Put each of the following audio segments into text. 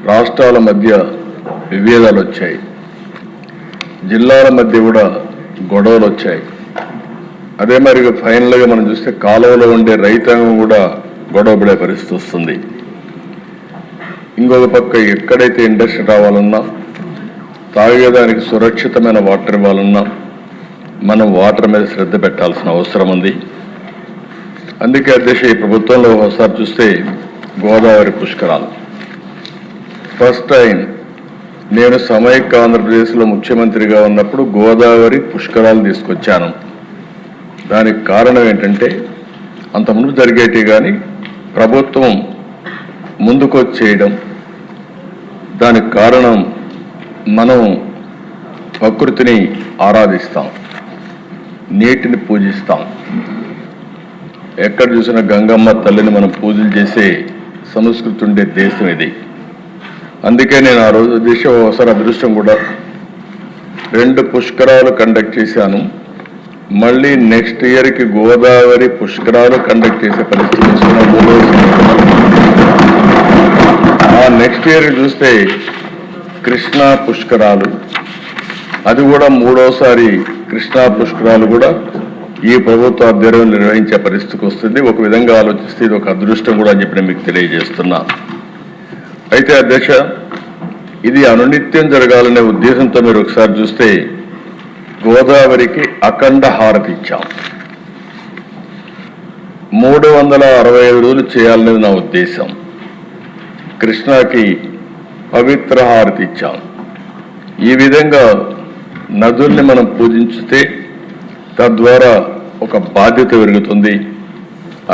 రాష్ట్రాల మధ్య విభేదాలు వచ్చాయి, జిల్లాల మధ్య కూడా గొడవలు వచ్చాయి. అదే మరి ఫైనల్గా మనం చూస్తే కాలువలో ఉండే రైతాంగం కూడా గొడవపడే పరిస్థితి వస్తుంది. ఇంకొక పక్క ఎక్కడైతే ఇండస్ట్రీ రావాలన్నా, తాగేదానికి సురక్షితమైన వాటర్ ఇవ్వాలన్నా మనం వాటర్ మీద శ్రద్ధ పెట్టాల్సిన అవసరం ఉంది. అందుకే అధ్యక్ష ఈ ప్రభుత్వంలో ఒకసారి చూస్తే గోదావరి పుష్కరాలు ఫస్ట్ టైం నేను సమైక్య ఆంధ్రప్రదేశ్లో ముఖ్యమంత్రిగా ఉన్నప్పుడు గోదావరి పుష్కరాలు తీసుకొచ్చాను. దానికి కారణం ఏంటంటే అంతకుముందు జరిగేటి కానీ ప్రభుత్వం ముందుకొచ్చి చేయడం. దానికి కారణం మనం ప్రకృతిని ఆరాధిస్తాం, నీటిని పూజిస్తాం. ఎక్కడ చూసినా గంగమ్మ తల్లిని మనం పూజలు చేసే సంస్కృతి ఉండే దేశం ఇది. అందుకే నేను ఆ రోజు ఒకసారి అదృష్టం కూడా 2 పుష్కరాలు కండక్ట్ చేశాను. మళ్ళీ నెక్స్ట్ ఇయర్కి గోదావరి పుష్కరాలు కండక్ట్ చేసే పరిస్థితి వస్తున్న ఆ నెక్స్ట్ ఇయర్ చూస్తే కృష్ణా పుష్కరాలు, అది కూడా 3వసారి కృష్ణా పుష్కరాలు కూడా ఈ ప్రభుత్వ ఆధ్వర్యంలో నిర్వహించే పరిస్థితికి వస్తుంది. ఒక విధంగా ఆలోచిస్తే ఇది ఒక అదృష్టం కూడా అని చెప్పి మీకు తెలియజేస్తున్నా. అయితే అధ్యక్ష ఇది అనునిత్యం జరగాలనే ఉద్దేశంతో మీరు ఒకసారి చూస్తే గోదావరికి అఖండ హారతి ఇచ్చాం. 365 రోజులు చేయాలనేది నా ఉద్దేశం. కృష్ణాకి పవిత్ర హారతి ఇచ్చాం. ఈ విధంగా నదుల్ని మనం పూజించితే తద్వారా ఒక బాధ్యత పెరుగుతుంది.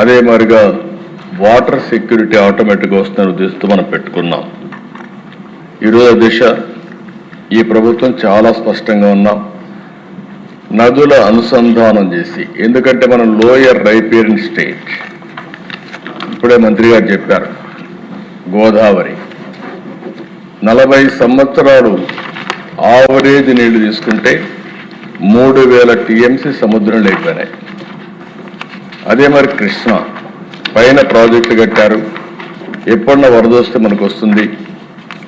అదే మరిగా వాటర్ సెక్యూరిటీ ఆటోమేటిక్గా వస్తున్న ఉద్దేశంతో మనం పెట్టుకున్నాం. ఈరోజు దిశ ఈ ప్రభుత్వం చాలా స్పష్టంగా ఉన్నాం. నదుల అనుసంధానం చేసి, ఎందుకంటే మనం లోయర్ రైపేరియన్ స్టేట్, ఇప్పుడే మంత్రి గారు చెప్పారు, గోదావరి 40 సంవత్సరాలు ఆవరేజ్ నీళ్లు తీసుకుంటే 3000 టీఎంసీ సముద్రం లేకపోయినాయి. అదే మరి కృష్ణ పైన ప్రాజెక్టులు కట్టారు, ఎప్పుడన్నా వరద వస్తే మనకు వస్తుంది.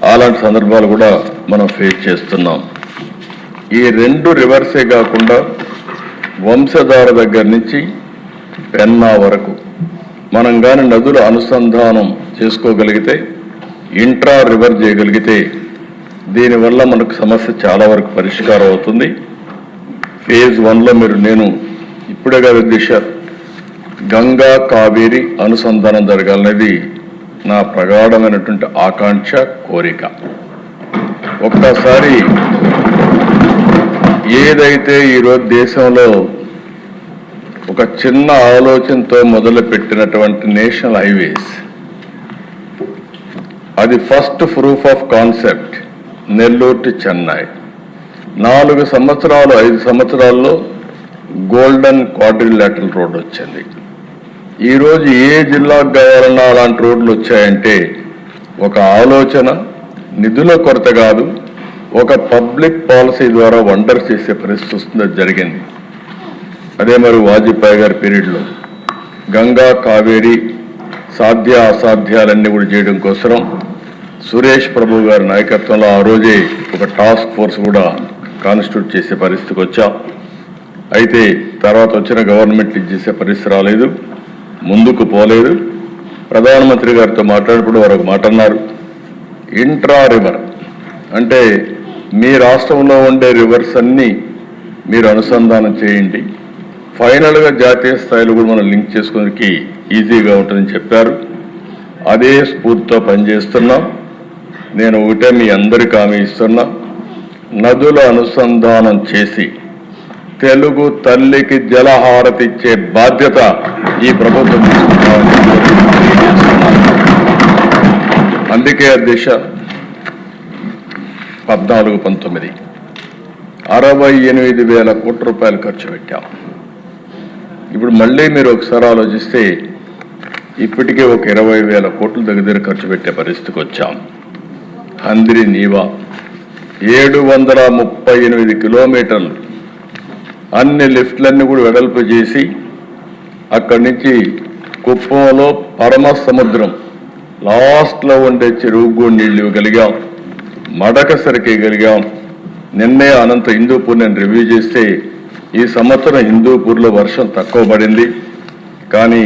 అలాంటి సందర్భాలు కూడా మనం ఫేస్ చేస్తున్నాం. ఈ 2 రివర్సే కాకుండా వంశధార దగ్గర నుంచి పెన్నా వరకు మనం కానీ నదుల అనుసంధానం చేసుకోగలిగితే, ఇంట్రా రివర్ చేయగలిగితే దీనివల్ల మనకు సమస్య చాలా వరకు పరిష్కారం అవుతుంది. ఫేజ్ 1లో నేను ఇప్పుడే కాదు దిశ గంగా కావేరి అనుసంధానం జరగాలనేది నా ప్రగాఢమైనటువంటి ఆకాంక్ష, కోరిక. ఒక్కసారి ఏదైతే ఈరోజు దేశంలో ఒక చిన్న ఆలోచనతో మొదలుపెట్టినటువంటి నేషనల్ హైవేస్, అది first proof of concept Nellore to Chennai 4 సంవత్సరాలు 5 సంవత్సరాల్లో గోల్డెన్ క్వాడ్రిలేటరల్ రోడ్ వచ్చింది. ఈరోజు ఏ జిల్లాకు కావాలన్నా అలాంటి రోడ్లు వచ్చాయంటే ఒక ఆలోచన, నిధుల కొరత కాదు, ఒక పబ్లిక్ పాలసీ ద్వారా వండర్ చేసే పరిస్థితి వస్తుంది. జరిగింది. అదే మరి వాజ్పేయి గారి పీరియడ్లో గంగా కావేరి సాధ్య అసాధ్యాలన్నీ కూడా చేయడం కోసం సురేష్ ప్రభు గారి నాయకత్వంలో ఆ రోజే ఒక టాస్క్ ఫోర్స్ కూడా కాన్స్టిట్యూట్ చేసే పరిస్థితికి వచ్చాం. అయితే తర్వాత వచ్చిన గవర్నమెంట్ ఇది చేసే పరిస్థితి రాలేదు, ముందుకు పోలేదు. ప్రధానమంత్రి గారితో మాట్లాడినప్పుడు వారు ఒక మాట అన్నారు, ఇంట్రా రివర్ అంటే మీ రాష్ట్రంలో ఉండే రివర్స్ అన్నీ మీరు అనుసంధానం చేయండి, ఫైనల్గా జాతీయ స్థాయిలో కూడా మనం లింక్ చేసుకోవడానికి ఈజీగా ఉంటుందని చెప్పారు. అదే స్ఫూర్తితో పనిచేస్తున్నాం. నేను ఒకటే మీ అందరికీ హామీ ఇస్తున్నా, నదుల అనుసంధానం చేసి తెలుగు తల్లికి జలహారతి ఇచ్చే బాధ్యత ఈ ప్రభుత్వం తీసుకుంటామని. అందుకే అధ్యక్ష 14-19 68,000 కోట్ల రూపాయలు ఖర్చు పెట్టాం. ఇప్పుడు మళ్ళీ మీరు ఒకసారి ఆలోచిస్తే ఇప్పటికే ఒక 20,000 కోట్ల దగ్గర ఖర్చు పెట్టే పరిస్థితికి వచ్చాం. హంద్రి నీవా 738 కిలోమీటర్లు అన్ని లిఫ్ట్లన్నీ కూడా వెడల్పు చేసి అక్కడి నుంచి కుప్పంలో పరమ సముద్రం లాస్ట్లో ఉండే చెరువుకు నీళ్లు ఇవ్వగలిగాం, మడకసరికి ఇవ్వగలిగాం. నిన్నే అనంత హిందూపూర్ నేను రివ్యూ చేస్తే ఈ సంవత్సరం హిందూపూర్లో వర్షం తక్కువ పడింది, కానీ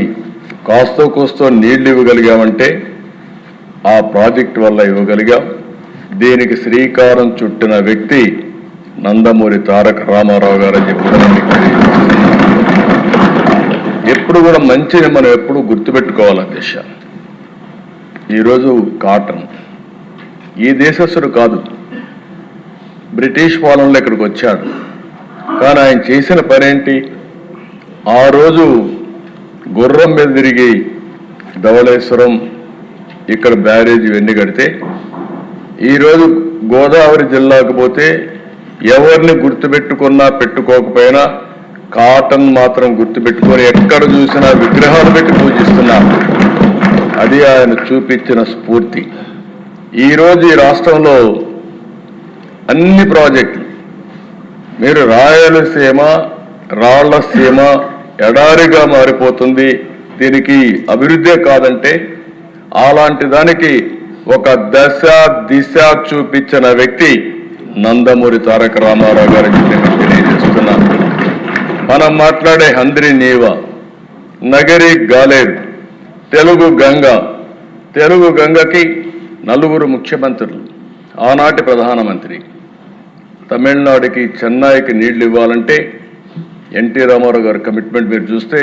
కాస్తో కోస్తో నీళ్లు ఇవ్వగలిగామంటే ఆ ప్రాజెక్టు వల్ల ఇవ్వగలిగాం. దీనికి శ్రీకారం చుట్టిన వ్యక్తి నందమూరి తారక రామారావు గారు అని చెప్పి ఎప్పుడు కూడా మంచిని మనం ఎప్పుడు గుర్తుపెట్టుకోవాలి. దిశ ఈరోజు కాటన్ ఈ దేశస్థుడు కాదు, బ్రిటిష్ పాలనలో ఇక్కడికి వచ్చాడు. కానీ ఆయన చేసిన పనేంటి? ఆ రోజు గుర్రం మీద తిరిగి ధవళేశ్వరం ఇక్కడ బ్యారేజ్ ఇవన్నీ కడితే, ఈరోజు గోదావరి జిల్లాకు పోతే ఎవరిని గుర్తుపెట్టుకున్నా పెట్టుకోకపోయినా కాటన్ మాత్రం గుర్తుపెట్టుకొని ఎక్కడ చూసినా విగ్రహాలు పెట్టి పూజిస్తున్నారు. అది ఆయన చూపించిన స్ఫూర్తి. ఈరోజు ఈ రాష్ట్రంలో అన్ని ప్రాజెక్టులు మీరు రాయలసీమ రాళ్లసీమ ఎడారిగా మారిపోతుంది, దీనికి అభివృద్ధే కాదంటే అలాంటి దానికి ఒక దశ దిశ చూపించిన వ్యక్తి నందమూరి తారక రామారావు గారికి నేను తెలియజేస్తున్నాను. మనం మాట్లాడే హంద్రి నీవ, నగరి గాలేరు, తెలుగు గంగ. తెలుగు గంగకి 4 ముఖ్యమంత్రులు, ఆనాటి ప్రధానమంత్రి. తమిళనాడుకి చెన్నైకి నీళ్లు ఇవ్వాలంటే ఎన్టీ రామారావు గారి కమిట్మెంట్ మీరు చూస్తే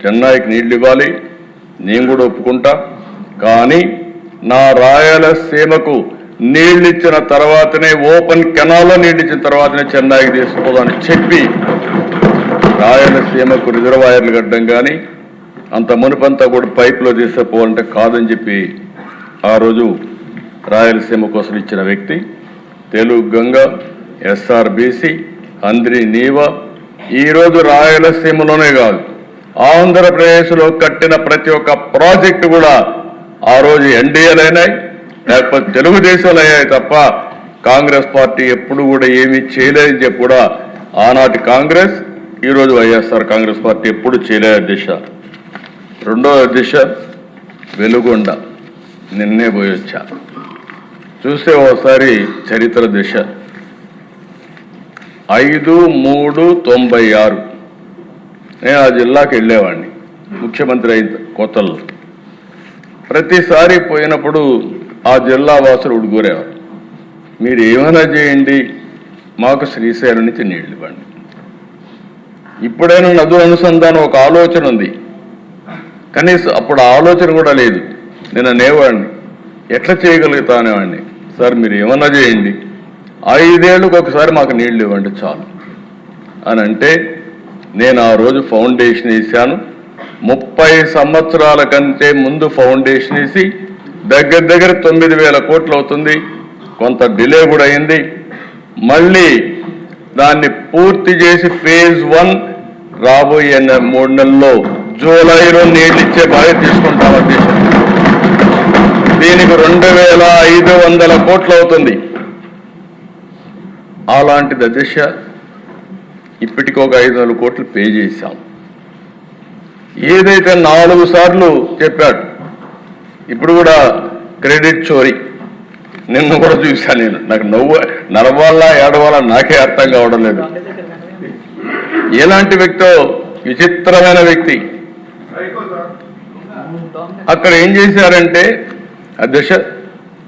చెన్నైకి నీళ్లు ఇవ్వాలి, నేను కూడా ఒప్పుకుంటా. కానీ నా రాయలసీమకు నీళ్ళు ఇచ్చిన తర్వాతనే, ఓపెన్ కెనాల్లో నీళ్ళు ఇచ్చిన తర్వాతనే చెన్నైకి తీసుకుపోదామని చెప్పి రాయలసీమకు రిజర్వాయర్లు కట్టడం కానీ అంత మునుపంతా కూడా పైప్లో తీసుకుపోవాలంటే కాదని చెప్పి ఆ రోజు రాయలసీమ కోసం ఇచ్చిన వ్యక్తి. తెలుగు గంగ, ఎస్ఆర్బీసీ, హంద్రి నీవ. ఈరోజు రాయలసీమలోనే కాదు, ఆంధ్రప్రదేశ్లో కట్టిన ప్రతి ఒక్క ప్రాజెక్టు కూడా ఆ రోజు ఎన్డీఏలు అయినాయి, లేకపోతే తెలుగుదేశంలో అయ్యాయి తప్ప కాంగ్రెస్ పార్టీ ఎప్పుడు కూడా ఏమీ చేయలేదని చెప్పి కూడా ఆనాటి కాంగ్రెస్, ఈరోజు వైఎస్ఆర్ కాంగ్రెస్ పార్టీ ఎప్పుడు చేయలేదు. దిశ రెండో దిశ వెలుగొండ, నిన్నే పోయి వచ్చా. చూస్తే ఒకసారి చరిత్ర దిశ 5/3/96 నేను ఆ జిల్లాకి వెళ్ళేవాడిని ముఖ్యమంత్రి అయిన కొత్తల్లో. ప్రతిసారి పోయినప్పుడు ఆ జిల్లా వాసులు ఉడుగురేవారు, మీరు ఏమైనా చేయండి మాకు శ్రీశైలం నుంచి నీళ్ళు ఇవ్వండి. ఇప్పుడైనా నదుల అనుసంధానం ఒక ఆలోచన ఉంది, కనీసం అప్పుడు ఆలోచన కూడా లేదు. నేను అనేవాడిని ఎట్లా చేయగలుగుతానేవాడిని, సార్ మీరు ఏమన్నా చేయండి, 5 ఏళ్ళకు ఒకసారి మాకు నీళ్లు ఇవ్వండి చాలు అని అంటే, నేను ఆ రోజు ఫౌండేషన్ వేసాను. 30 సంవత్సరాల కంటే ముందు ఫౌండేషన్ వేసి దగ్గర 9,000 కోట్లు అవుతుంది. కొంత డిలే కూడా అయింది. మళ్ళీ దాన్ని పూర్తి చేసి ఫేజ్ 1 రాబోయే 3 నెలల్లో జూలైలో నీళ్ళు ఇచ్చే బాధ్యత తీసుకుంటాం. అధ్యక్ష దీనికి 2,500 కోట్లు అవుతుంది. అలాంటిది అధ్యక్ష ఇప్పటికి ఒక 500 కోట్లు పే చేశాం. ఏదైతే 4 సార్లు చెప్పాడు, ఇప్పుడు కూడా క్రెడిట్ చోరీ నిన్ను కూడా చూశాను. నేను నాకు నడవాలా ఏడవాలా నాకే అర్థం కావడం లేదు. ఎలాంటి వ్యక్తో, విచిత్రమైన వ్యక్తి. అక్కడ ఏం చేశారంటే అధ్యక్ష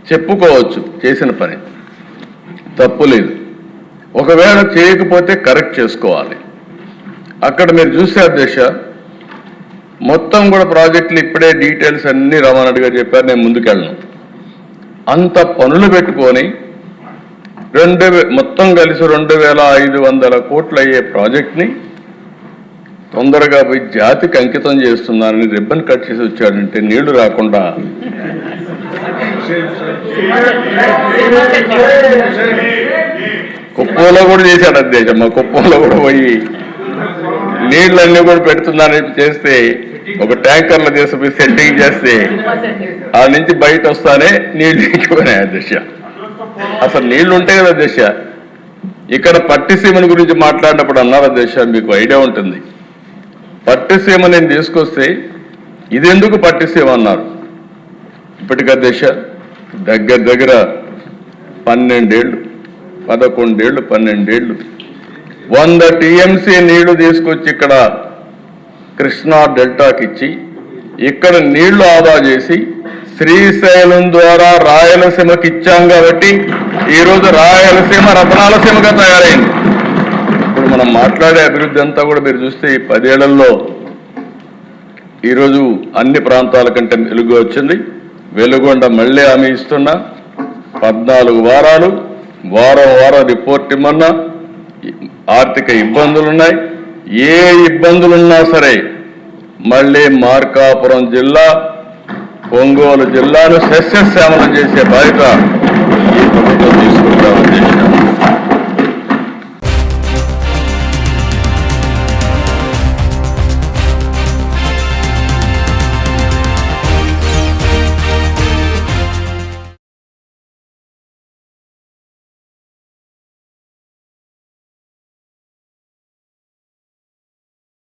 చెప్పుకోవచ్చు చేసిన పని తప్పు లేదు, ఒకవేళ చేయకపోతే కరెక్ట్ చేసుకోవాలి. అక్కడ మీరు చూస్తే అధ్యక్ష మొత్తం కూడా ప్రాజెక్టులు ఇప్పుడే డీటెయిల్స్ అన్నీ రామారెడ్డి గారు చెప్పారు, నేను ముందుకెళ్ళను. అంత పనులు పెట్టుకొని మొత్తం కలిసి 2,500 కోట్లు అయ్యే ప్రాజెక్ట్ని తొందరగా పోయి జాతికి అంకితం చేస్తున్నానని రిబ్బన్ కట్ చేసి వచ్చాడంటే నీళ్లు రాకుండా కుప్పంలో కూడా చేశాడు అధ్యక్ష. మా కుప్పంలో కూడా పోయి నీళ్ళన్నీ కూడా పెడుతున్నానని చేస్తే ఒక ట్యాంకర్లో తీసుకుపోయి సెట్టింగ్ చేస్తే ఆ నుంచి బయట వస్తానే నీళ్లు ఎక్కువనే అధ్యక్ష. అసలు నీళ్లు ఉంటాయి కదా అధ్యక్ష. ఇక్కడ పట్టిసీమల గురించి మాట్లాడినప్పుడు అన్నారు అధ్యక్ష, మీకు ఐడియా ఉంటుంది. పట్టిసీమ నేను తీసుకొస్తే ఇది ఎందుకు పట్టిసీమ అన్నారు. ఇప్పటికే దిశ దగ్గర 12 ఏళ్ళు 11 ఏళ్ళు 12 ఏళ్ళు 100 టీఎంసీ నీళ్లు తీసుకొచ్చి ఇక్కడ కృష్ణా డెల్టాకి ఇచ్చి ఇక్కడ నీళ్లు ఆదా చేసి శ్రీశైలం ద్వారా రాయలసీమకి ఇచ్చాం కాబట్టి ఈరోజు రాయలసీమ రతనాలసీమగా తయారైంది. ఇప్పుడు మనం మాట్లాడే అభివృద్ధి అంతా కూడా మీరు చూస్తే ఈ 10 ఏళ్లలో ఈరోజు అన్ని ప్రాంతాల కంటే వెలుగు వచ్చింది. వెలుగొండ మళ్ళీ హామీ ఇస్తున్నా 14 వారాలు వారం రిపోర్ట్ ఇమ్మన్నా. ఆర్థిక ఇబ్బందులున్నాయి, ఏ ఇబ్బందులున్నా సరే మళ్ళీ మార్కాపురం జిల్లా ఒంగోలు జిల్లాను సస్యశ్యామలం చేసే బాధ్యత ఈ ప్రభుత్వం తీసుకుంటాం.